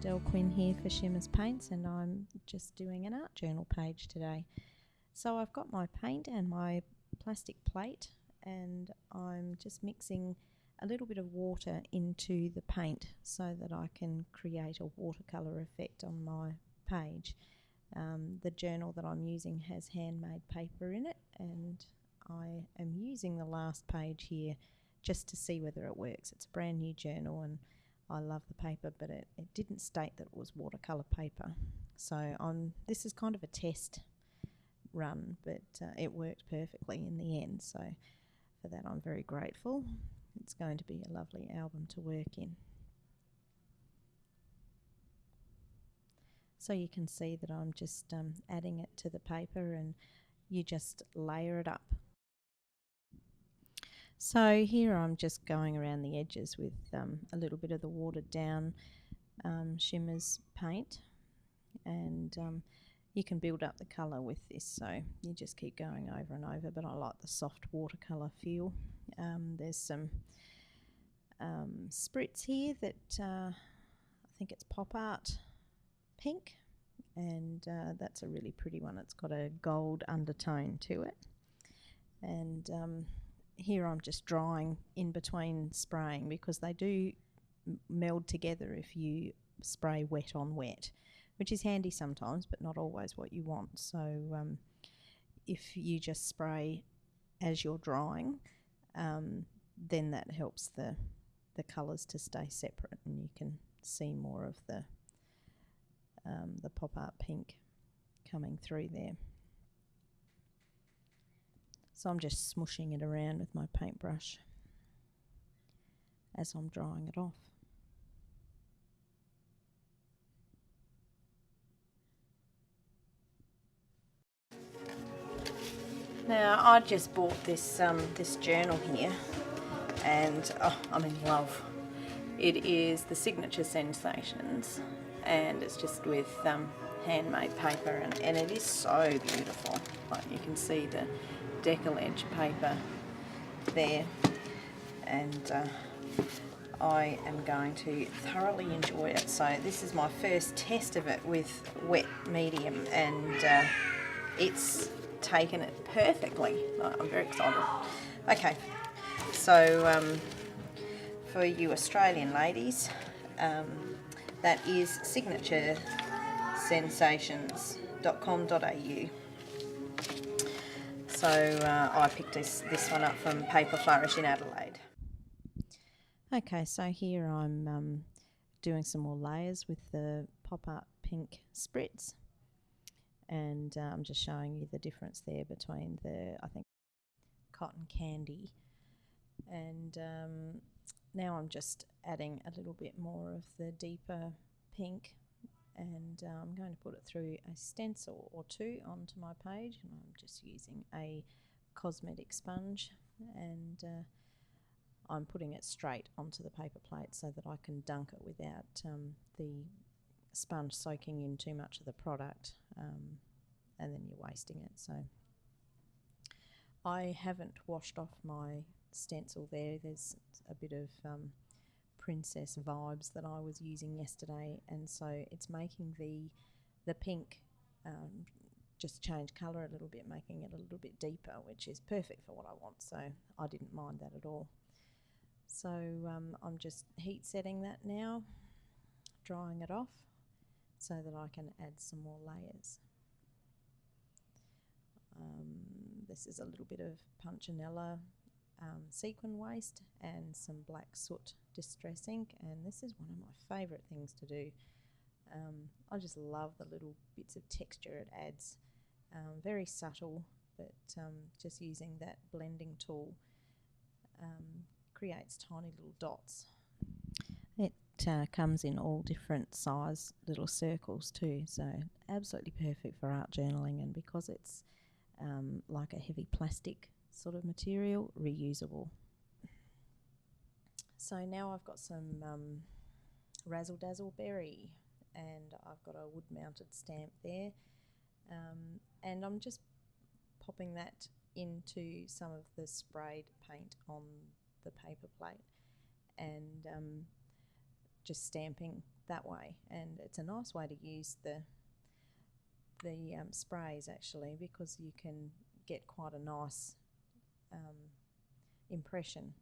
Lydell Quin here for Shimmerz Paints, and I'm just doing an art journal page today. So I've got my paint and my plastic plate, and I'm just mixing a little bit of water into the paint so that I can create a watercolour effect on my page. The journal that I'm using has handmade paper in it, and I am using the last page here just to see whether it works. It's a brand new journal and I love the paper, but it didn't state that it was watercolour paper. So this is kind of a test run, but it worked perfectly in the end. So for that I'm very grateful. It's going to be a lovely album to work in. So you can see that I'm just adding it to the paper, and you just layer it up. So here I'm just going around the edges with a little bit of the watered down Shimmerz paint, and you can build up the colour with this, so you just keep going over and over, but I like the soft watercolour feel. There's some Spritz here that I think it's Pop Art Pink, and that's a really pretty one. It's got a gold undertone to it, and here I'm just drawing in between spraying, because they do meld together if you spray wet on wet, which is handy sometimes but not always what you want. So if you just spray as you're drawing, then that helps the colours to stay separate, and you can see more of the Pop Art Pink coming through there. So I'm just smooshing it around with my paintbrush as I'm drying it off. Now I just bought this this journal here, and I'm in love. It is the Signature Sensations, and it's just with handmade paper, and it is so beautiful. Like, you can see the decal edge paper there, and I am going to thoroughly enjoy it. So this is my first test of it with wet medium, and it's taken it perfectly. I'm very excited. Okay, so for you Australian ladies, that is signaturesensations.com.au. So I picked this one up from Paper Flourish in Adelaide. Okay, so here I'm doing some more layers with the Pop Art Pink Spritz, and I'm just showing you the difference there between the, I think, cotton candy, and now I'm just adding a little bit more of the deeper pink, and I'm going to put it through a stencil or two onto my page, and I'm just using a cosmetic sponge, and I'm putting it straight onto the paper plate so that I can dunk it without the sponge soaking in too much of the product, and then you're wasting it. So I haven't washed off my stencil there. There's a bit of princess vibes that I was using yesterday, and so it's making the pink just change colour a little bit, making it a little bit deeper, which is perfect for what I want, so I didn't mind that at all. So I'm just heat setting that now, drying it off so that I can add some more layers. This is a little bit of Punchinella sequin waste and some black soot distress ink, and this is one of my favourite things to do. I just love the little bits of texture it adds. Very subtle, but just using that blending tool creates tiny little dots. It comes in all different size little circles too, so absolutely perfect for art journaling, and because it's like a heavy plastic sort of material, reusable. So now I've got some Razzle Dazzle Berry, and I've got a wood mounted stamp there, and I'm just popping that into some of the sprayed paint on the paper plate, and just stamping that way, and it's a nice way to use the sprays actually, because you can get quite a nice impression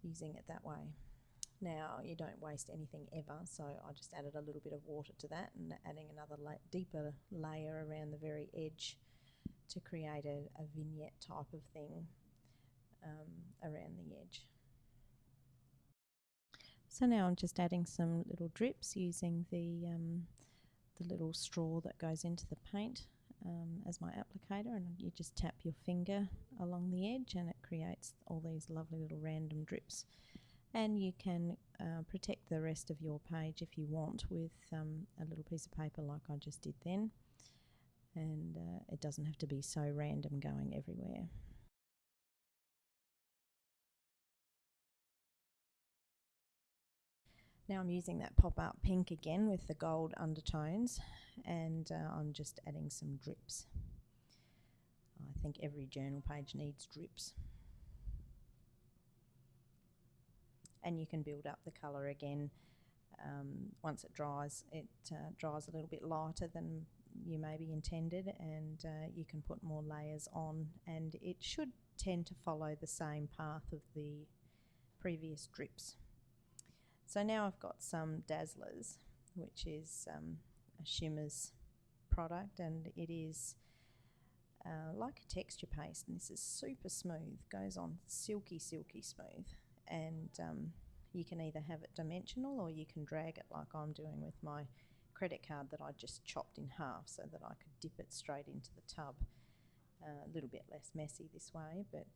using it that way. Now you don't waste anything ever, so I just added a little bit of water to that and adding another deeper layer around the very edge to create a vignette type of thing around the edge. So now I'm just adding some little drips using the little straw that goes into the paint as my applicator, and you just tap your finger along the edge and it creates all these lovely little random drips. And you can protect the rest of your page if you want with a little piece of paper like I just did then, and it doesn't have to be so random going everywhere. Now I'm using that pop-out pink again with the gold undertones, and I'm just adding some drips. I think every journal page needs drips. And you can build up the colour again. Once it dries a little bit lighter than you maybe intended, and you can put more layers on, and it should tend to follow the same path of the previous drips. So now I've got some Dazzlerz, which is a Shimmerz product, and it is like a texture paste, and this is super smooth, goes on silky smooth, and you can either have it dimensional or you can drag it like I'm doing with my credit card that I just chopped in half so that I could dip it straight into the tub. A little bit less messy this way, but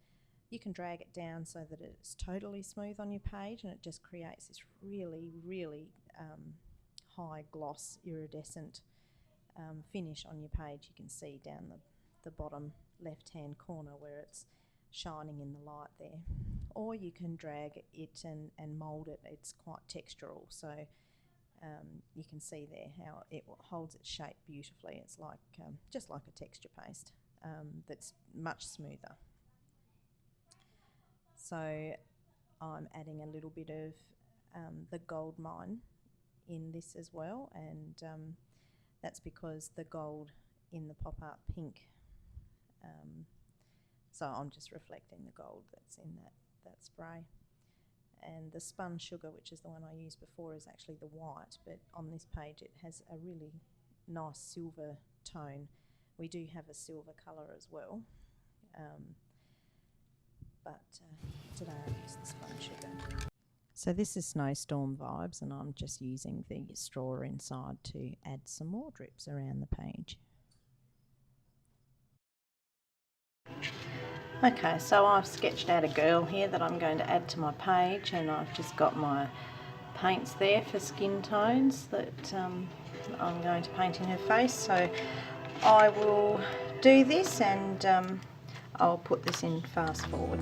you can drag it down so that it's totally smooth on your page, and it just creates this really high gloss iridescent finish on your page. You can see down the bottom left hand corner where it's shining in the light there. Or you can drag it and mould it. It's quite textural, so you can see there how it holds its shape beautifully. It's like just like a texture paste that's much smoother. So I'm adding a little bit of the gold mine in this as well, and that's because the gold in the pop-art pink, so I'm just reflecting the gold that's in that spray. And the spun sugar, which is the one I used before, is actually the white, but on this page it has a really nice silver tone. We do have a silver colour as well, but today I used the spun sugar. So this is Snowstorm Vibes, and I'm just using the straw inside to add some more drips around the page. Okay, so I've sketched out a girl here that I'm going to add to my page, and I've just got my paints there for skin tones that I'm going to paint in her face. So I will do this, and I'll put this in fast forward.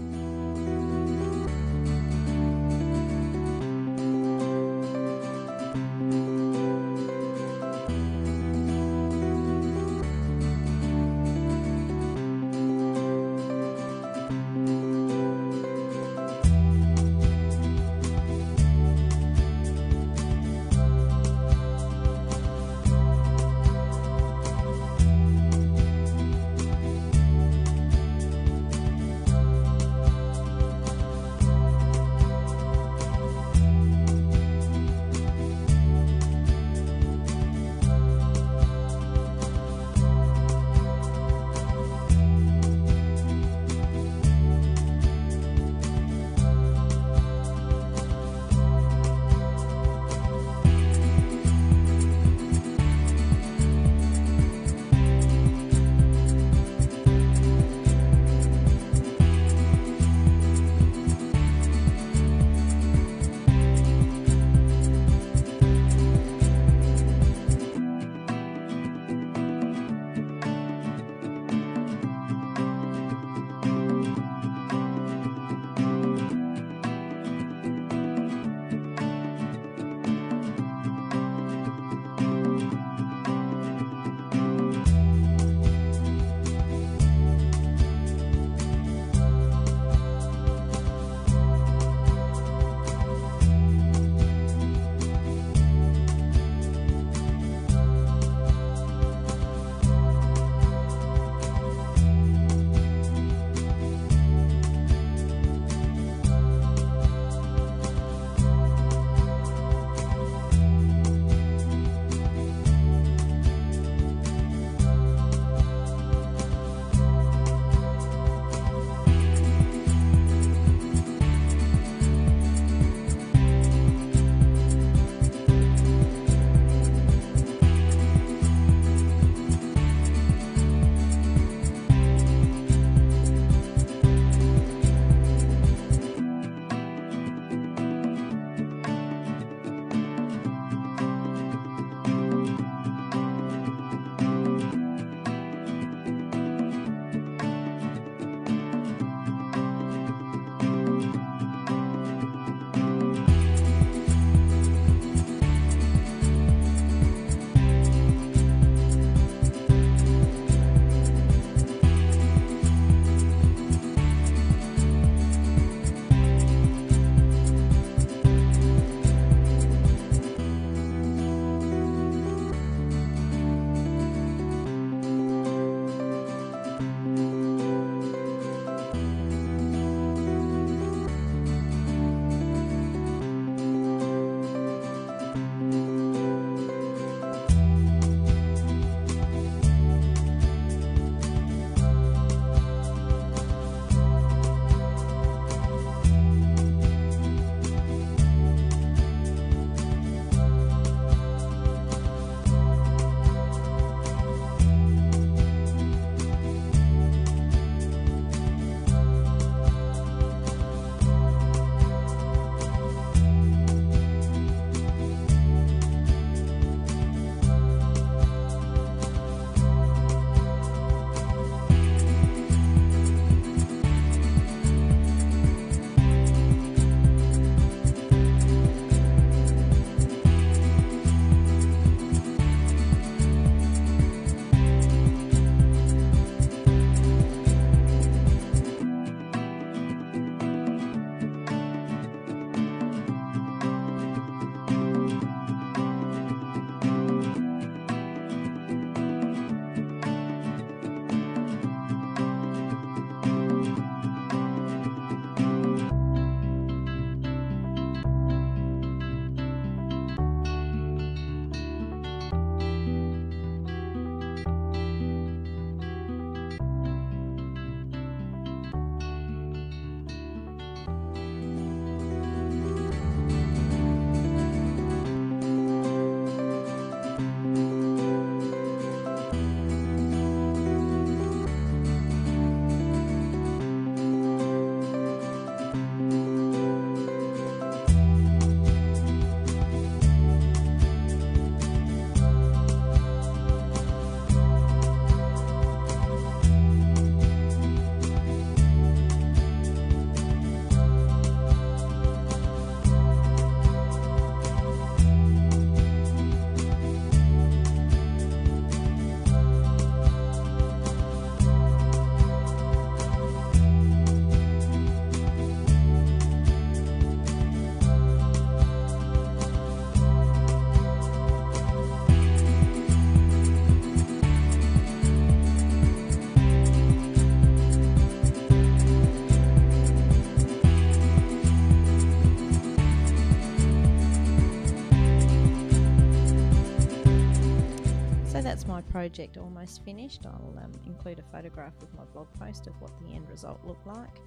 that's my project almost finished. I'll include a photograph with my blog post of what the end result looked like,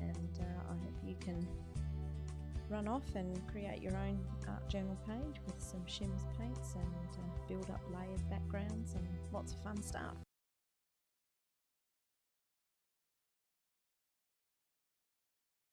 and I hope you can run off and create your own art journal page with some Shimmerz paints and build up layered backgrounds and lots of fun stuff.